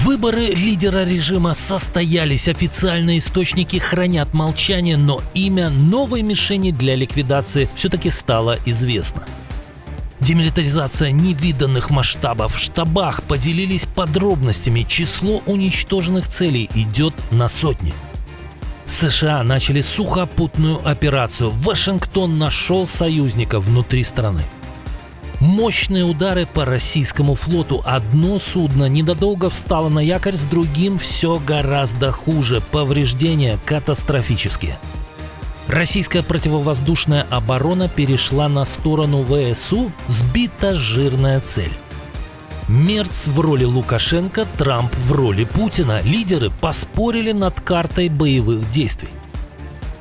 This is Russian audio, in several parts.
Выборы лидера режима состоялись. Официальные источники хранят молчание, но имя новой мишени для ликвидации все-таки стало известно. Демилитаризация невиданных масштабов. В штабах поделились подробностями. Число уничтоженных целей идет на сотни. США начали сухопутную операцию. Вашингтон нашел союзников внутри страны. Мощные удары по российскому флоту. Одно судно ненадолго встало на якорь, с другим все гораздо хуже. Повреждения катастрофические. Российская противовоздушная оборона перешла на сторону ВСУ. Сбита жирная цель. Мерц в роли Лукашенко, Трамп в роли Путина. Лидеры поспорили над картой боевых действий.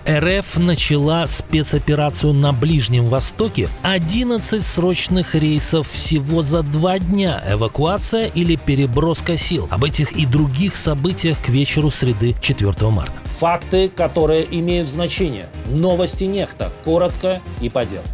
РФ начала спецоперацию на Ближнем Востоке. 11 срочных рейсов всего за 2 дня. Эвакуация или переброска сил. Об этих и других событиях к вечеру среды 4 марта. Факты, которые имеют значение. Новости Нехта. Коротко и по делу.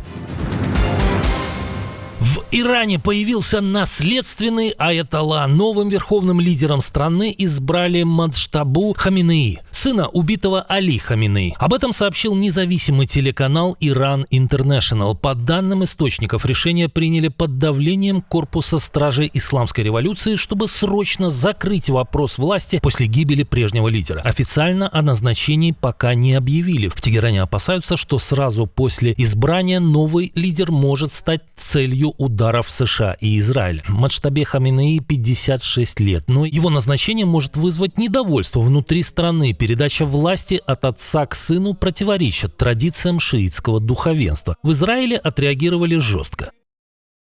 В Иране появился наследственный аятолла. Новым верховным лидером страны избрали Маджтабу Хаминеи, сына убитого Али Хаминеи. Об этом сообщил независимый телеканал Иран Интернешнл. По данным источников, решение приняли под давлением корпуса стражей исламской революции, чтобы срочно закрыть вопрос власти после гибели прежнего лидера. Официально о назначении пока не объявили. В Тегеране опасаются, что сразу после избрания новый лидер может стать целью ударов США и Израиля. Маджтабе Хаминеи 56 лет, но его назначение может вызвать недовольство внутри страны. Передача власти от отца к сыну противоречит традициям шиитского духовенства. В Израиле отреагировали жестко.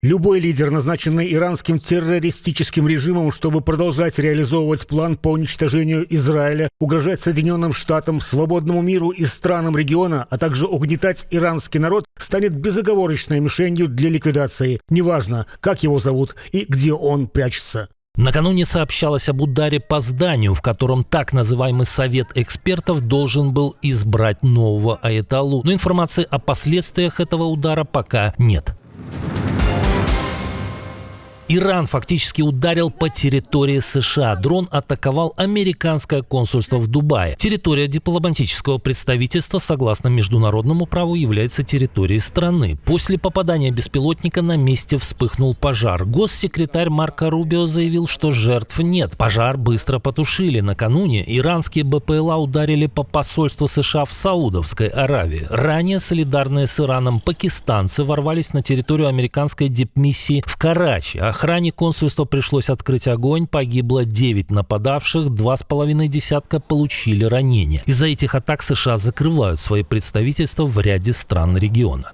Любой лидер, назначенный иранским террористическим режимом, чтобы продолжать реализовывать план по уничтожению Израиля, угрожать Соединенным Штатам, свободному миру и странам региона, а также угнетать иранский народ, станет безоговорочной мишенью для ликвидации. Неважно, как его зовут и где он прячется. Накануне сообщалось об ударе по зданию, в котором так называемый Совет экспертов должен был избрать нового аятоллу. Но информации о последствиях этого удара пока нет. Иран фактически ударил по территории США. Дрон атаковал американское консульство в Дубае. Территория дипломатического представительства, согласно международному праву, является территорией страны. После попадания беспилотника на месте вспыхнул пожар. Госсекретарь Марко Рубио заявил, что жертв нет. Пожар быстро потушили. Накануне иранские БПЛА ударили по посольству США в Саудовской Аравии. Ранее солидарные с Ираном пакистанцы ворвались на территорию американской дипмиссии в Карачи. Охране консульства пришлось открыть огонь, погибло 9 нападавших, 2,5 десятка получили ранения. Из-за этих атак США закрывают свои представительства в ряде стран региона.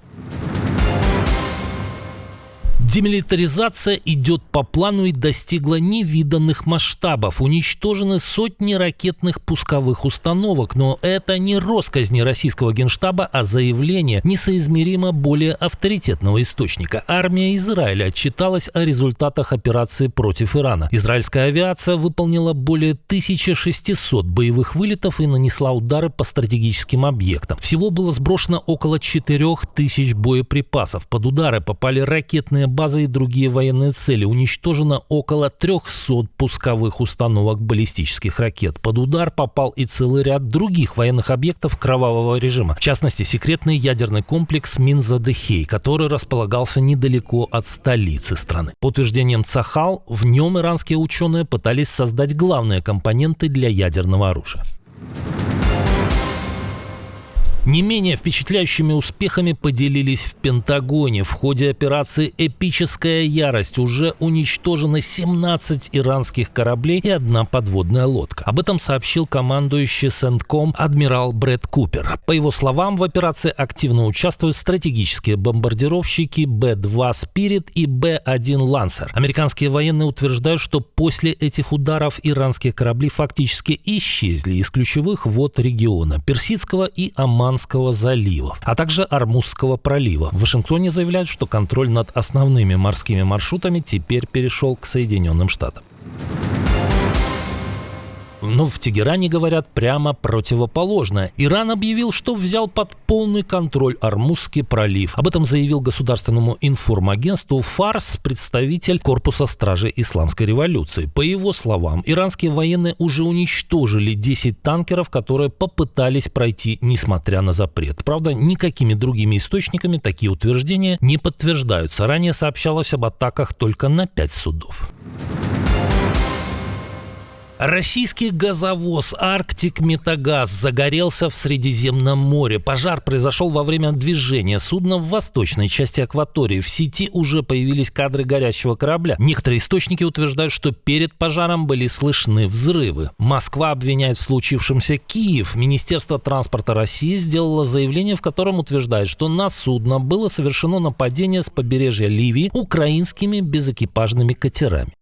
Демилитаризация идет по плану и достигла невиданных масштабов. Уничтожены сотни ракетных пусковых установок. Но это не россказни российского генштаба, а заявление несоизмеримо более авторитетного источника. Армия Израиля отчиталась о результатах операции против Ирана. Израильская авиация выполнила более 1600 боевых вылетов и нанесла удары по стратегическим объектам. Всего было сброшено около 4000 боеприпасов. Под удары попали ракетные базы и другие военные цели. Уничтожено около 300 пусковых установок баллистических ракет. Под удар попал и целый ряд других военных объектов кровавого режима. В частности, секретный ядерный комплекс Минза-Дехей, который располагался недалеко от столицы страны. По утверждениям Цахал, в нем иранские ученые пытались создать главные компоненты для ядерного оружия. Не менее впечатляющими успехами поделились в Пентагоне. В ходе операции «Эпическая ярость» уже уничтожено 17 иранских кораблей и 1 подводная лодка. Об этом сообщил командующий CENTCOM адмирал Брэд Купер. По его словам, в операции активно участвуют стратегические бомбардировщики Б-2 «Спирит» и Б-1 «Лансер». Американские военные утверждают, что после этих ударов иранские корабли фактически исчезли из ключевых вод региона – Персидского и Оманского заливов, а также Ормузского пролива. В Вашингтоне заявляют, что контроль над основными морскими маршрутами теперь перешел к Соединенным Штатам. Но в Тегеране говорят прямо противоположное. Иран объявил, что взял под полный контроль Ормузский пролив. Об этом заявил государственному информагентству ФАРС представитель Корпуса стражей Исламской революции. По его словам, иранские военные уже уничтожили 10 танкеров, которые попытались пройти, несмотря на запрет. Правда, никакими другими источниками такие утверждения не подтверждаются. Ранее сообщалось об атаках только на 5 судов. Российский газовоз «Арктик Метагаз» загорелся в Средиземном море. Пожар произошел во время движения судна в восточной части акватории. В сети уже появились кадры горящего корабля. Некоторые источники утверждают, что перед пожаром были слышны взрывы. Москва обвиняет в случившемся Киев. Министерство транспорта России сделало заявление, в котором утверждает, что на судно было совершено нападение с побережья Ливии украинскими безэкипажными катерами.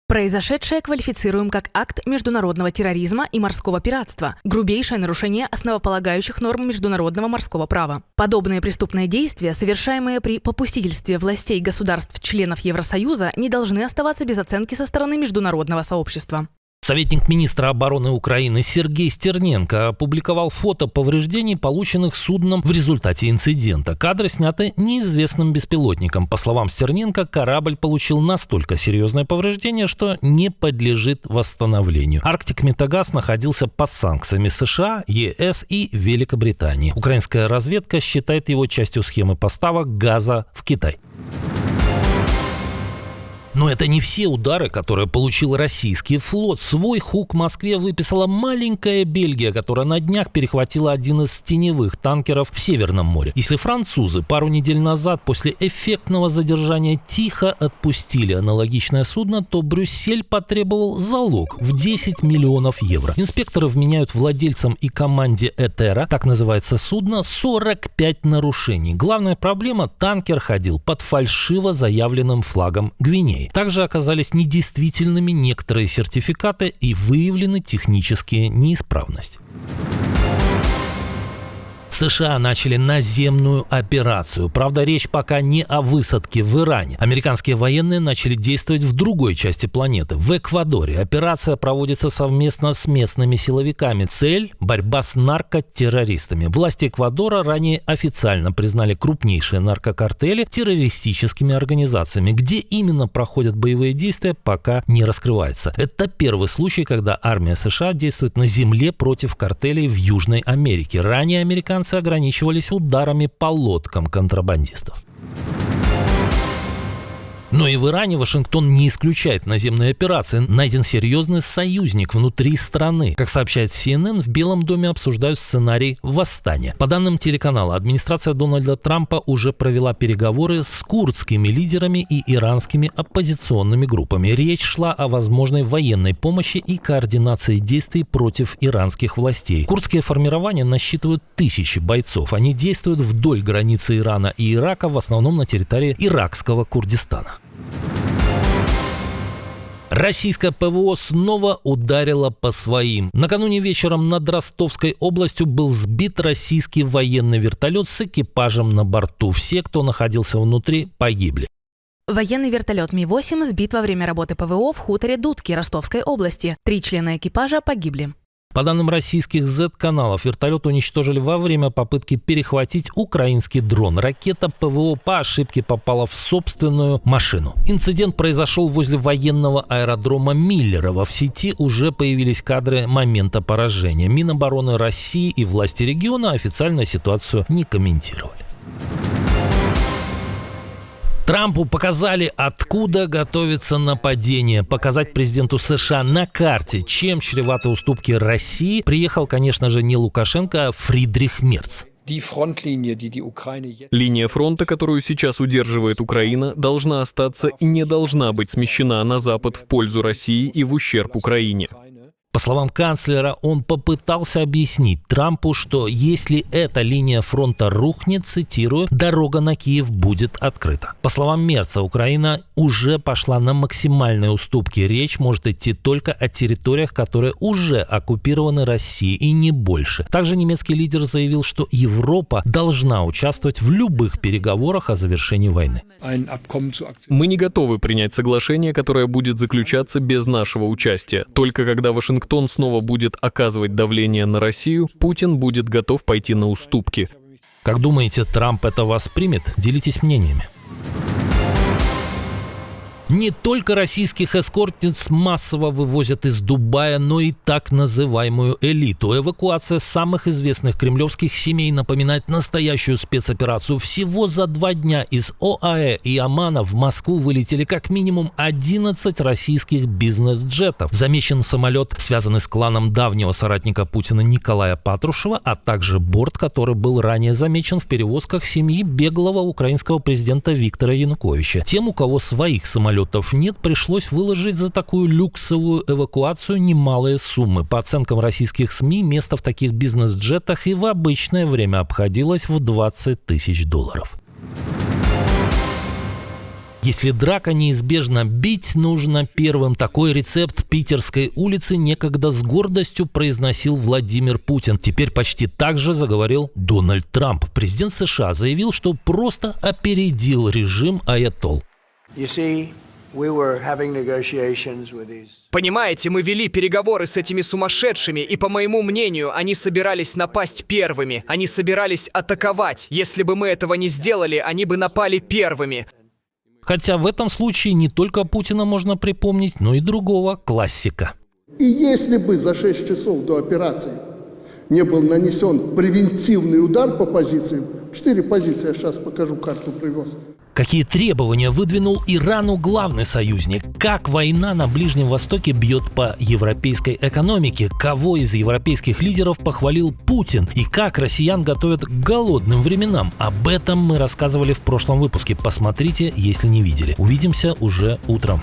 Произошедшее квалифицируем как акт международного терроризма и морского пиратства, грубейшее нарушение основополагающих норм международного морского права. Подобные преступные действия, совершаемые при попустительстве властей государств-членов Евросоюза, не должны оставаться без оценки со стороны международного сообщества. Советник министра обороны Украины Сергей Стерненко опубликовал фото повреждений, полученных судном в результате инцидента. Кадры сняты неизвестным беспилотником. По словам Стерненко, корабль получил настолько серьезное повреждение, что не подлежит восстановлению. «Арктик Метагаз» находился под санкциями США, ЕС и Великобритании. Украинская разведка считает его частью схемы поставок газа в Китай. Но это не все удары, которые получил российский флот. Свой хук Москве выписала маленькая Бельгия, которая на днях перехватила один из теневых танкеров в Северном море. Если французы пару недель назад после эффектного задержания тихо отпустили аналогичное судно, то Брюссель потребовал залог в 10 миллионов евро. Инспекторы вменяют владельцам и команде Этера, так называется судно, 45 нарушений. Главная проблема – танкер ходил под фальшиво заявленным флагом Гвинеи. Также оказались недействительными некоторые сертификаты и выявлены технические неисправности. США начали наземную операцию. Правда, речь пока не о высадке в Иране. Американские военные начали действовать в другой части планеты, в Эквадоре. Операция проводится совместно с местными силовиками. Цель – борьба с наркотеррористами. Власти Эквадора ранее официально признали крупнейшие наркокартели террористическими организациями. Где именно проходят боевые действия, пока не раскрывается. Это первый случай, когда армия США действует на земле против картелей в Южной Америке. Ранее американцы ограничивались ударами по лодкам контрабандистов. Но и в Иране Вашингтон не исключает наземные операции. Найден серьезный союзник внутри страны. Как сообщает CNN, в Белом доме обсуждают сценарий восстания. По данным телеканала, администрация Дональда Трампа уже провела переговоры с курдскими лидерами и иранскими оппозиционными группами. Речь шла о возможной военной помощи и координации действий против иранских властей. Курдские формирования насчитывают тысячи бойцов. Они действуют вдоль границы Ирана и Ирака, в основном на территории иракского Курдистана. Российское ПВО снова ударило по своим. Накануне вечером над Ростовской областью был сбит российский военный вертолет с экипажем на борту. Все, кто находился внутри, погибли. Военный вертолет Ми-8 сбит во время работы ПВО в хуторе Дудки Ростовской области. 3 члена экипажа погибли. По данным российских Z-каналов, вертолет уничтожили во время попытки перехватить украинский дрон. Ракета ПВО по ошибке попала в собственную машину. Инцидент произошел возле военного аэродрома Миллерово. В сети уже появились кадры момента поражения. Минобороны России и власти региона официально ситуацию не комментировали. Трампу показали, откуда готовится нападение. Показать президенту США на карте, чем чреваты уступки России, приехал, конечно же, не Лукашенко, а Фридрих Мерц. Линия фронта, которую сейчас удерживает Украина, должна остаться и не должна быть смещена на запад в пользу России и в ущерб Украине. По словам канцлера, он попытался объяснить Трампу, что если эта линия фронта рухнет, цитирую, дорога на Киев будет открыта. По словам Мерца, Украина уже пошла на максимальные уступки. Речь может идти только о территориях, которые уже оккупированы Россией, и не больше. Также немецкий лидер заявил, что Европа должна участвовать в любых переговорах о завершении войны. Мы не готовы принять соглашение, которое будет заключаться без нашего участия. Только когда Вашингтон Вашингтон снова будет оказывать давление на Россию, Путин будет готов пойти на уступки. Как думаете, Трамп это воспримет? Делитесь мнениями. Не только российских эскортниц массово вывозят из Дубая, но и так называемую элиту. Эвакуация самых известных кремлевских семей напоминает настоящую спецоперацию. Всего за 2 дня из ОАЭ и Омана в Москву вылетели как минимум 11 российских бизнес-джетов. Замечен самолет, связанный с кланом давнего соратника Путина Николая Патрушева, а также борт, который был ранее замечен в перевозках семьи беглого украинского президента Виктора Януковича. Тем, у кого своих самолетов нет, пришлось выложить за такую люксовую эвакуацию немалые суммы. По оценкам российских СМИ, место в таких бизнес-джетах и в обычное время обходилось в $20 тысяч. Если драка неизбежна, бить нужно первым. Такой рецепт питерской улицы некогда с гордостью произносил Владимир Путин. Теперь почти так же заговорил Дональд Трамп. Президент США заявил, что просто опередил режим аятолл. Понимаете, мы вели переговоры с этими сумасшедшими, и, по моему мнению, они собирались напасть первыми. Они собирались атаковать. Если бы мы этого не сделали, они бы напали первыми. Хотя в этом случае не только Путина можно припомнить, но и другого классика. И если бы за 6 часов до операции не был нанесен превентивный удар по позициям, 4 позиции, я сейчас покажу, карту привез. Какие требования выдвинул Ирану главный союзник? Как война на Ближнем Востоке бьет по европейской экономике? Кого из европейских лидеров похвалил Путин? И как россиян готовят к голодным временам? Об этом мы рассказывали в прошлом выпуске. Посмотрите, если не видели. Увидимся уже утром.